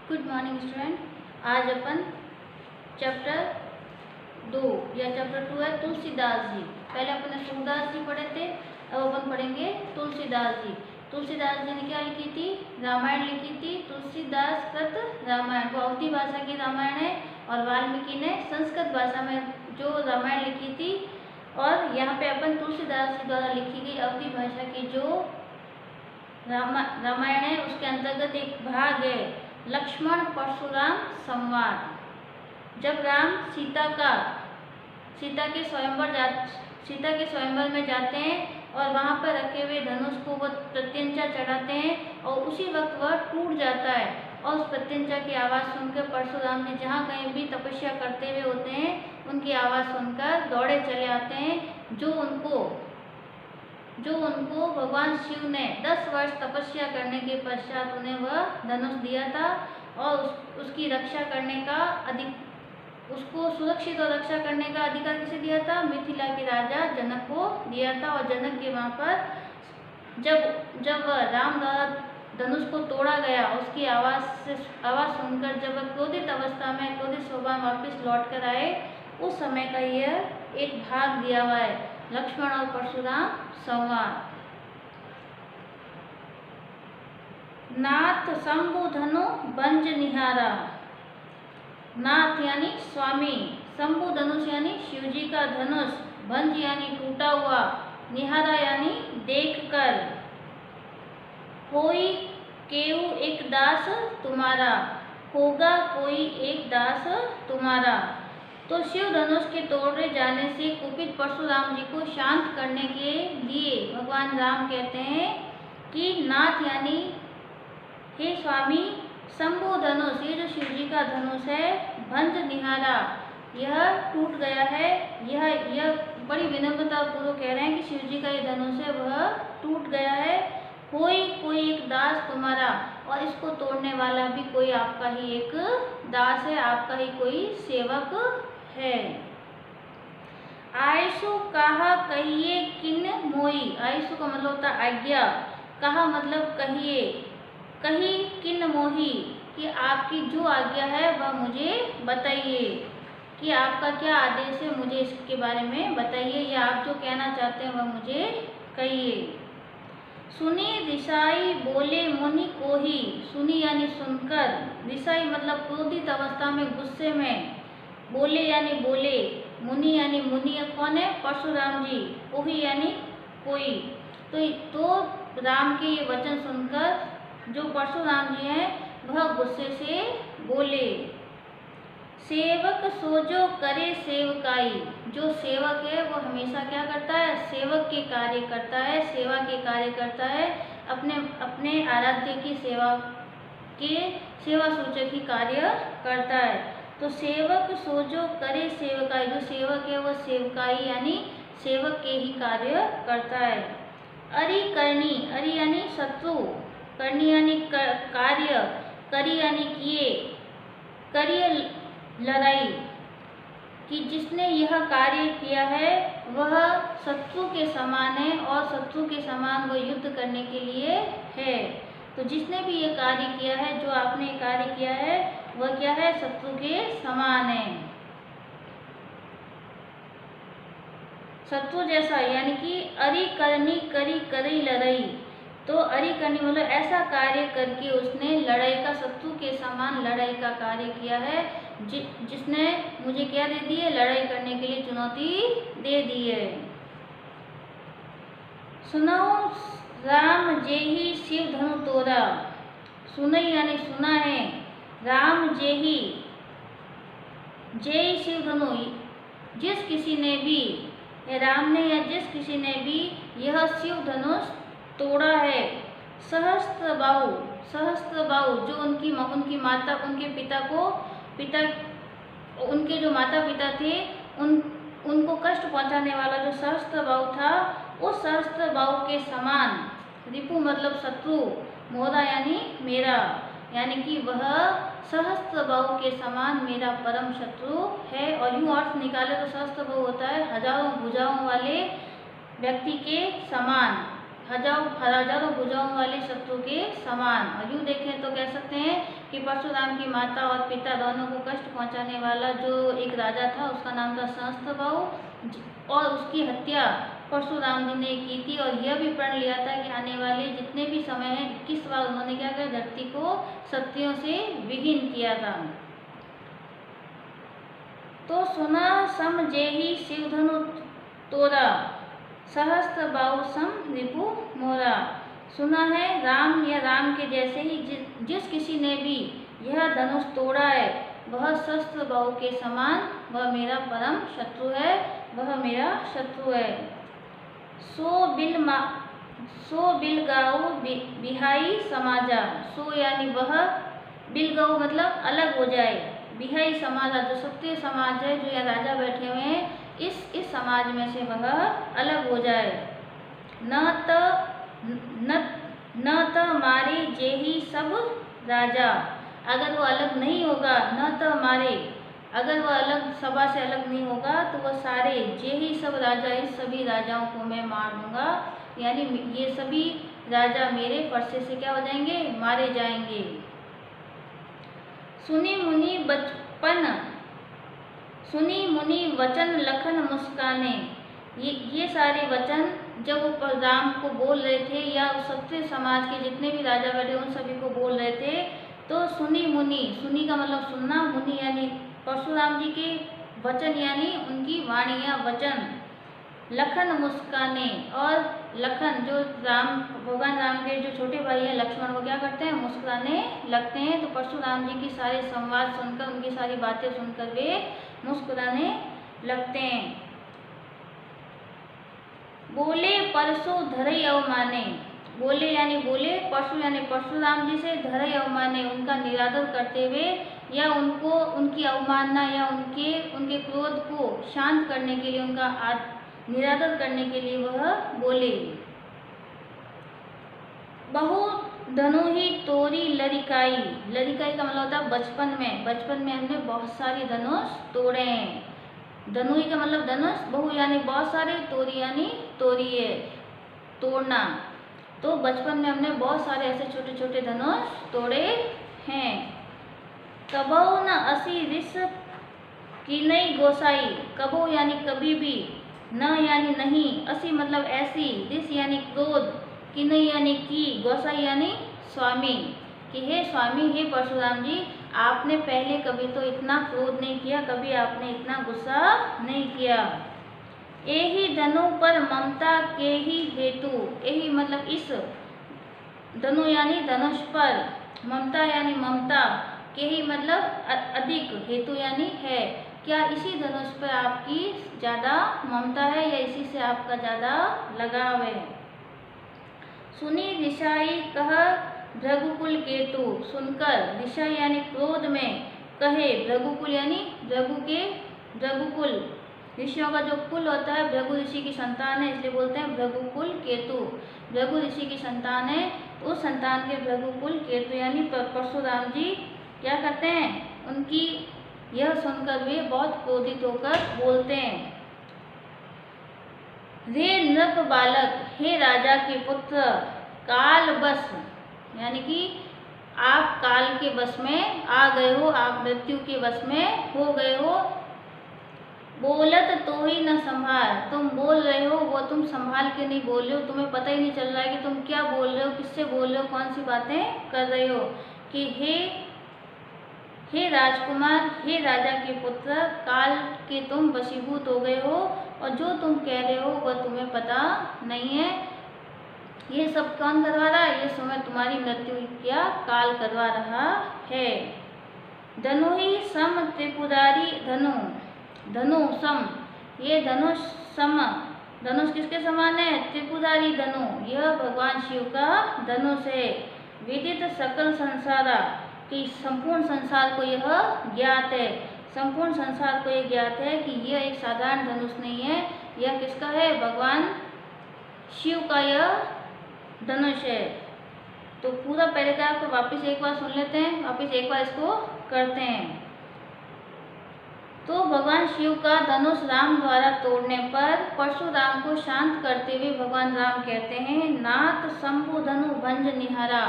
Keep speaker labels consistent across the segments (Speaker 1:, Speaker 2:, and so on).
Speaker 1: Good morning student. आज अपन chapter 2 या chapter 2 है तुलसीदास जी। पहले अपन ने सूरदास जी पढ़े थे, अब अपन पढ़ेंगे तुलसीदास जी। तुलसीदास जी ने क्या लिखी थी? रामायण लिखी थी। तुलसीदास कृत रामायण, वो अवधी भाषा की रामायण है और वाल्मीकि ने संस्कृत भाषा में जो रामायण लिखी थी। और यहाँ पे अपन तुलसीदास जी द्वारा लिखी गई अवधी भाषा की जो रामायण है उसके अंतर्गत एक भाग है लक्ष्मण परशुराम संवाद। जब राम सीता के स्वयंवर में जाते हैं और वहाँ पर रखे हुए धनुष को वो प्रत्यंचा चढ़ाते हैं और उसी वक्त वह टूट जाता है और उस प्रत्यंचा की आवाज़ सुनकर परशुराम जी जहाँ कहीं भी तपस्या करते हुए होते हैं उनकी आवाज़ सुनकर दौड़े चले आते हैं। जो उनको भगवान शिव ने 10 वर्ष तपस्या करने के पश्चात उन्हें वह धनुष दिया था और उसकी रक्षा करने का उसको सुरक्षित और रक्षा करने का अधिकार किसे दिया था? मिथिला के राजा जनक को दिया था। और जनक के वहाँ पर जब राम द्वारा धनुष को तोड़ा गया उसकी आवाज़ सुनकर जब क्रोधित अवस्था में क्रोधित स्वभाव वापस लौट कर आए उस समय का यह एक भाग दिया हुआ है लक्ष्मण और परशुराम संवाद। नाथ शंभु धनु भंज निहारा। नाथ यानी स्वामी, शंभु धनुष यानी शिवजी का धनुष, भंज यानी टूटा हुआ, निहारा यानी देखकर। होई केऊ एक दास तुम्हारा, होगा कोई एक दास तुम्हारा। तो शिव धनुष के तोड़े जाने से कुपित परशुराम जी को शांत करने के लिए भगवान राम कहते हैं कि नाथ यानी हे स्वामी, शंभु धनुष ये जो शिव जी का धनुष है, भंज निहारा यह टूट गया है। यह बड़ी विनम्रता पूर्वक कह रहे हैं कि शिव जी का ये धनुष है वह टूट गया है। कोई एक दास तुम्हारा, और इसको तोड़ने वाला भी कोई आपका ही एक दास है, आपका ही कोई सेवक है। आयसु कहा कहिए किन मोई। आयसु का मतलब होता है आज्ञा, कहा मतलब कहिए, कही किन मोही कि आपकी जो आज्ञा है वह मुझे बताइए, कि आपका क्या आदेश है मुझे इसके बारे में बताइए, या आप जो कहना चाहते हैं वह मुझे कहिए। सुनी रिसाई बोले मुनि कोही। सुनी यानी सुनकर, रिसाई मतलब क्रोधित अवस्था में गुस्से में, बोले यानी बोले, मुनि यानी मुनि कौन है? परशुराम जी, कोही यानी कोई। तो राम के ये वचन सुनकर जो परशुराम जी हैं वह गुस्से से बोले। सेवक सोजो करे सेवकाई। जो सेवक है वो हमेशा क्या करता है? सेवक के कार्य करता है, सेवा के कार्य करता है, अपने आराध्य की सेवा सूचक ही कार्य करता है। तो सेवक सोजो करे सेवकाई, जो सेवक है वह सेवकाई यानी सेवक के ही कार्य करता है। अरि करनी, अरि यानी शत्रु, करनी यानी कार्य, करी यानी किए, करिए लड़ाई, कि जिसने यह कार्य किया है वह शत्रु के समान है और शत्रु के समान वह युद्ध करने के लिए है। तो जिसने भी ये कार्य किया है, जो आपने कार्य किया है वह क्या है? शत्रु के समान है, शत्रु जैसा, यानी कि अरि करनी करी करी लड़ाई। तो अरि करनी मतलब ऐसा कार्य करके उसने लड़ाई का, शत्रु के समान लड़ाई का कार्य किया है, जिसने मुझे क्या दे दी है? लड़ाई करने के लिए चुनौती दे दी है। सुनो राम जेहि शिव धनु तोरा। सुनई यानी सुना है, राम जेहि, जय शिव धनु, जिस किसी ने भी, राम ने या जिस किसी ने भी यह शिव धनुष तोड़ा है। सहस्त्र बाहु जो उनकी माता, उनके जो माता पिता थे उनको कष्ट पहुंचाने वाला जो सहस्त्र बाहु था, उस सहस्त्र बाहु के समान, रिपु मतलब शत्रु, मोरा यानी मेरा, यानी कि वह सहस्त्र बाहु के समान मेरा परम शत्रु है। और यूँ अर्थ निकाले तो सहस्त्र बाहु होता है हजारों भुजाओं वाले व्यक्ति के समान, हजारों भुजाओं वाले शत्रु के समान। और यूँ देखें तो कह सकते हैं कि परशुराम की माता और पिता दोनों को कष्ट पहुंचाने वाला जो एक राजा था उसका नाम था सहस्त्रबाहु, और उसकी हत्या परशुराम जी ने की थी। और यह भी प्रण लिया था कि आने वाले जितने भी समय हैं 21 बार उन्होंने क्या किया, धरती को क्षत्रियों से विहीन किया था। तो सुना सम जेहि शिवधनु तोरा, सहस्त्र बाहु सम रिपु मोरा। सुना है राम या राम के जैसे ही जिस किसी ने भी यह धनुष तोड़ा है वह सहस्त्र बाहु के समान, वह मेरा परम शत्रु है, वह मेरा शत्रु है। सो बिल गाऊ बिहाई समाजा। सो यानी वह, बिल गाऊ मतलब अलग हो जाए, बिहाई समाजा जो सत्य समाज है, जो यह राजा बैठे हुए हैं, इस समाज में से वह अलग हो जाए। न त मारे जेहि सब राजा। अगर वो अलग नहीं होगा, न त मारे, अगर वह अलग सभा से अलग नहीं होगा तो वह सारे जेहि सब राजा, इस सभी राजाओं को मैं मार दूंगा। यानी ये सभी राजा मेरे फरसे से क्या हो जाएंगे, मारे जाएंगे। सुनी मुनि वचन लखन मुस्काने। ये सारे वचन जब वो राम को बोल रहे थे या सत्य समाज के जितने भी राजा बैठे उन सभी को बोल रहे थे, तो सुनी मुनि, सुनी का मतलब सुनना, मुनि यानी परशुराम जी के वचन यानी उनकी वाणी या वचन, लखन मुस्काने। और लखन जो भगवान राम के जो छोटे भाई हैं लक्ष्मण, वो क्या करते हैं, मुस्कुराने लगते हैं। तो परशुराम जी की सारे संवाद सुनकर, उनकी सारी बातें सुनकर वे मुस्कुराने लगते हैं। बोले परशु धरई अवमाने। बोले यानी बोले, परशु यानी परशुराम जी से, धरई अवमाने उनका निरादर करते हुए या उनको उनकी अवमानना या उनके क्रोध को शांत करने के लिए, उनका निरादर करने के लिए वह बोले। बहु धनु ही तोरी लरिकाई। लरिकाई का मतलब होता है बचपन में हमने बहुत सारी धनुष तोड़े हैं। धनुई का मतलब धनुष, बहु यानी बहुत सारे, तोरी यानी तोरी है, तोड़ना। तो बचपन में हमने बहुत सारे ऐसे छोटे छोटे धनुष तोड़े हैं। कबहु न असी रिस कीनई गोसाई। कबहु यानी कभी भी, न यानी नहीं, असी मतलब ऐसी, रिस यानी क्रोध, कीनई यानी की, गोसाई यानी स्वामी, कि हे स्वामी, हे परशुराम जी, आपने पहले कभी तो इतना क्रोध नहीं किया, कभी आपने इतना गुस्सा नहीं किया। एही धनु पर ममता के ही हेतु। एही मतलब इस, धनु यानी धनुष पर, ममता यानी ममता, के ही मतलब अधिक, हेतु यानी है। क्या इसी धनुष पर आपकी ज़्यादा ममता है या इसी से आपका ज़्यादा लगाव है। सुनी ऋषाई कह भृगुकुल केतु। सुनकर, ऋषाई यानी क्रोध में, कहे भृगुकुल यानी भृगुकुल, ऋषियों का जो कुल होता है, भृगु ऋषि की संतान है, इसलिए बोलते हैं भृगुकुल केतु। भृगु ऋषि की संतान है, तो उस संतान के भृगुकुल केतु यानी परशुराम जी क्या करते हैं, उनकी यह सुनकर वे बहुत क्रोधित होकर बोलते हैं। रे नृप बालक, हे राजा के पुत्र, काल बस यानी कि आप काल के वश में आ गए हो, आप मृत्यु के वश में हो गए हो। बोलत तो ही न संभाल, तुम बोल रहे हो वो तुम संभाल के नहीं बोल रहे हो, तुम्हें पता ही नहीं चल रहा है कि तुम क्या बोल रहे हो, किससे बोल रहे हो, कौन सी बातें कर रहे हो। कि हे राजकुमार, हे राजा के पुत्र, काल के तुम वशीभूत हो गए हो और जो तुम कह रहे हो वह तुम्हें पता नहीं है। ये सब कौन करवा रहा है, ये समय तुम्हारी मृत्यु क्या काल करवा रहा है। धनु ही सम त्रिपुरारी धनु, धनु सम, ये धनुष सम, धनुष किसके समान है, त्रिपुरारी धनु, यह भगवान शिव का धनुष है। विदित सकल संसारा, कि संपूर्ण संसार को यह ज्ञात है, संपूर्ण संसार को यह ज्ञात है कि यह एक साधारण धनुष नहीं है, यह किसका है, भगवान शिव का यह धनुष है। तो पूरा पैराग्राफ को वापस एक बार सुन लेते हैं, वापस एक बार इसको करते हैं। तो भगवान शिव का धनुष राम द्वारा तोड़ने पर परशुराम को शांत करते हुए भगवान राम कहते हैं, नाथ शंभु धनु भंज निहारा,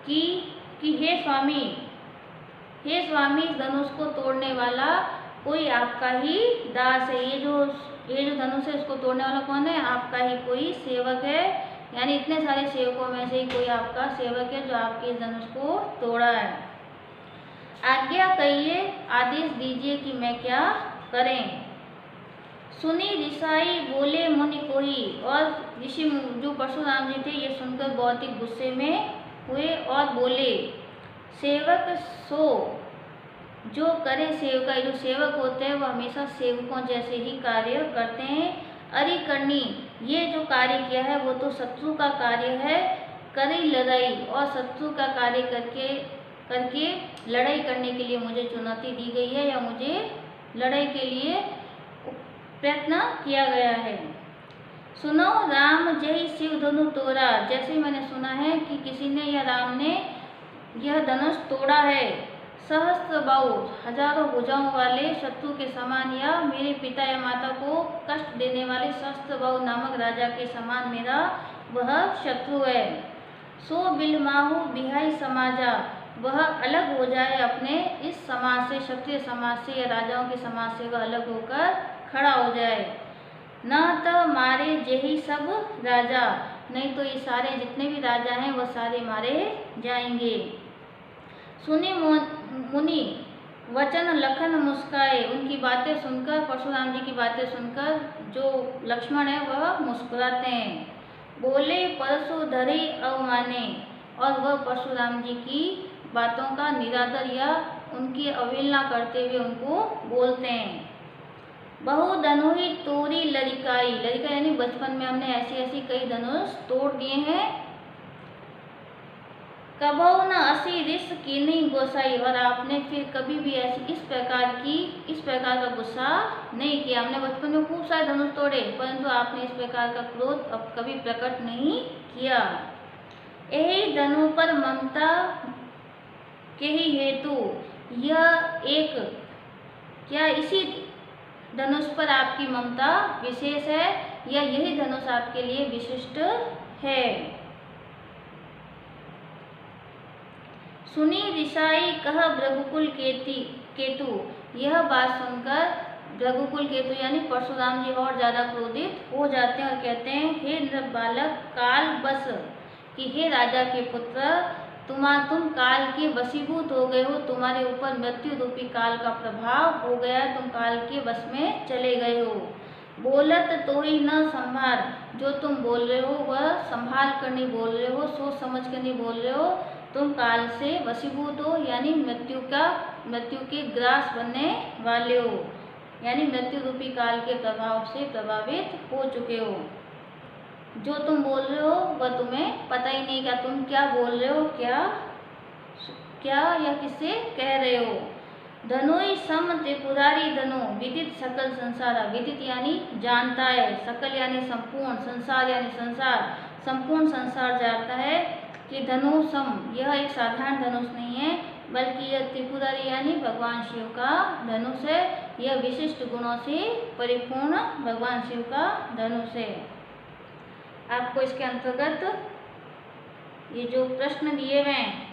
Speaker 1: कि हे स्वामी धनुष को तोड़ने वाला कोई आपका ही दास है। ये जो धनुष है इसको तोड़ने वाला कौन है? आपका ही कोई सेवक है, यानी इतने सारे सेवकों में से ही कोई आपका सेवक है जो आपके इस धनुष को तोड़ा है। आज्ञा कहिए, आदेश दीजिए कि मैं क्या करें। सुनी ऋषाई बोले मुनि कोई, और ऋषि जो परशुराम जी थे ये सुनकर बहुत ही गुस्से में हुए और बोले, सेवक सो जो करे सेवका। जो सेवक होते हैं वो हमेशा सेवकों जैसे ही कार्य करते हैं। अरि करनी, ये जो कार्य किया है वो तो शत्रु का कार्य है। करी लड़ाई, और शत्रु का कार्य करके लड़ाई करने के लिए मुझे चुनौती दी गई है, या मुझे लड़ाई के लिए प्रयत्न किया गया है। सुनो राम जय शिव धनु तोड़ा, जैसे मैंने सुना है कि किसी ने या राम ने यह धनुष तोड़ा है। सहस्त्र बाहु, हजारों भुजाओं वाले शत्रु के समान, या मेरे पिता या माता को कष्ट देने वाले सहस्त्र बाहु नामक राजा के समान मेरा वह शत्रु है। सो बिलमाहु बिहाई समाजा, वह अलग हो जाए अपने इस समाज से, क्षत्रिय समाज से या राजाओं के समाज से वह अलग होकर खड़ा हो जाए। न तो मारे जेही सब राजा, नहीं तो ये सारे जितने भी राजा हैं वह सारे मारे जाएंगे। सुनी मुनि वचन लखन मुस्काए, उनकी बातें सुनकर, परशुराम जी की बातें सुनकर जो लक्ष्मण है वह मुस्कुराते हैं। बोले परशु धरी अवमाने, और वह परशुराम जी की बातों का निरादर या उनकी अवहेलना करते हुए उनको बोलते हैं। बहु धनुहि तोरी लरिकाई, लरिका यानी बचपन में हमने ऐसी कई धनुष तोड़ दिए हैं। कबहु न असी रिस कीनी गोसाई, और आपने फिर कभी भी ऐसी इस प्रकार का गुस्सा नहीं किया। हमने बचपन में खूब सारे धनुष तोड़े, परंतु आपने इस प्रकार का क्रोध अब कभी प्रकट नहीं किया। यही धनु पर ममता के ही हेतु, यह एक, क्या इसी धनुष पर आपकी ममता विशेष है, या यही धनुष आपके लिए विशिष्ट है। सुनी ऋषाई कह भृगुकुल केतु, यह बात सुनकर भृगुकुल केतु यानी परशुराम जी और ज्यादा क्रोधित हो जाते हैं और कहते हैं, हे नृप बालक काल बस, कि हे राजा के पुत्र तुम काल के वशीभूत हो गए हो, तुम्हारे ऊपर मृत्यु रूपी काल का प्रभाव हो गया, तुम काल के वश में चले गए हो। बोलत तो ही न संभार, जो तुम बोल रहे हो वह संभाल कर नहीं बोल रहे हो, सोच समझ कर नहीं बोल रहे हो, तुम काल से वशीभूत हो, यानी मृत्यु के ग्रास बनने वाले हो, यानी मृत्यु रूपी काल के प्रभाव से प्रभावित हो चुके हो। जो तुम बोल रहे हो वह तुम्हें पता ही नहीं क्या तुम क्या बोल रहे हो, क्या या किससे कह रहे हो। धनुई सम त्रिपुरारी धनु, विदित सकल संसार, विदित यानी जानता है, सकल यानी संपूर्ण, संसार यानी संसार, संपूर्ण संसार जानता है कि धनु सम, यह एक साधारण धनुष नहीं है, बल्कि यह त्रिपुरारी यानी भगवान शिव का धनुष है। यह विशिष्ट गुणों से परिपूर्ण भगवान शिव का धनुष है। आपको इसके अंतर्गत ये जो प्रश्न दिए हुए हैं,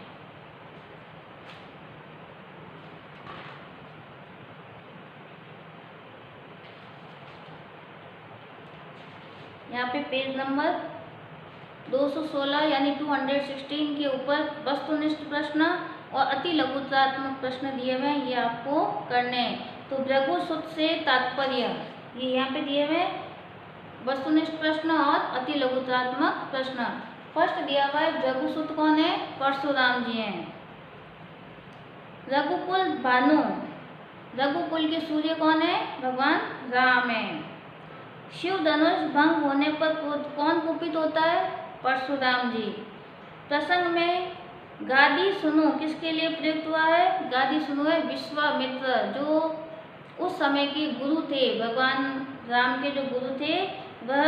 Speaker 1: यहाँ पे पेज नंबर 216 यानी 216 के ऊपर वस्तुनिष्ठ प्रश्न और अति लघुत्रात्मक प्रश्न दिए हुए हैं, ये आपको करने हैं। तो भृगुसुत से तात्पर्य ये यहाँ पे दिए हुए वस्तुनिष्ठ प्रश्न और अति लघुत्रात्मक प्रश्न। फर्स्ट दिया हुआ है भृगुसुत कौन है? परशुराम जी हैं। रघुकुल भानु, रघुकुल के सूर्य कौन है? भगवान राम है। शिव धनुष भंग होने पर कौन कुपित होता है? परशुराम जी। प्रसंग में गादी सुनो किसके लिए प्रयुक्त हुआ है? गादी सुनो है विश्वामित्र, जो उस समय के गुरु थे, भगवान राम के जो गुरु थे वह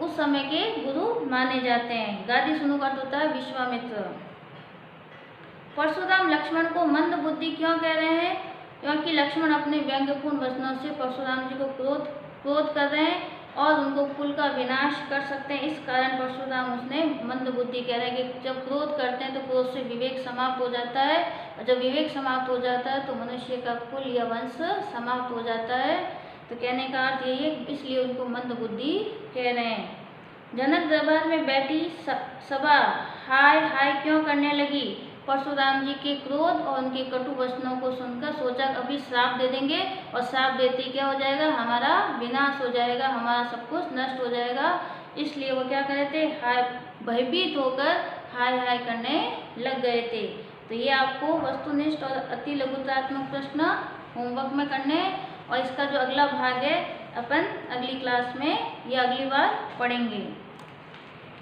Speaker 1: उस समय के गुरु माने जाते हैं। गादी सुनो का अर्थ होता है विश्वामित्र। परशुराम लक्ष्मण को मंद बुद्धि क्यों कह रहे हैं? क्योंकि लक्ष्मण अपने व्यंग्यपूर्ण वचनों से परशुराम जी को क्रोध कर रहे हैं और उनको कुल का विनाश कर सकते हैं। इस कारण परशुराम उसने मंद बुद्धि कह रहे हैं कि जब क्रोध करते हैं तो क्रोध से विवेक समाप्त हो जाता है, और जब विवेक समाप्त हो जाता है तो मनुष्य का कुल या वंश समाप्त हो जाता है। तो कहने का अर्थ यही है, इसलिए उनको मंद बुद्धि कह रहे हैं। जनक दरबार में बैठी सभा हाय हाय क्यों करने लगी? परशुराम जी के क्रोध और उनके कटु वचनों को सुनकर सोचा अभी श्राप दे देंगे, और श्राप देते क्या हो जाएगा, हमारा विनाश हो जाएगा, हमारा सब कुछ नष्ट हो जाएगा। इसलिए वो क्या कर रहे थे, हाय भयभीत होकर हाय हाय करने लग गए थे। तो ये आपको वस्तुनिष्ठ और अति लघुतात्मक प्रश्न होमवर्क में करने, और इसका जो अगला भाग है अपन अगली क्लास में या अगली बार पढ़ेंगे।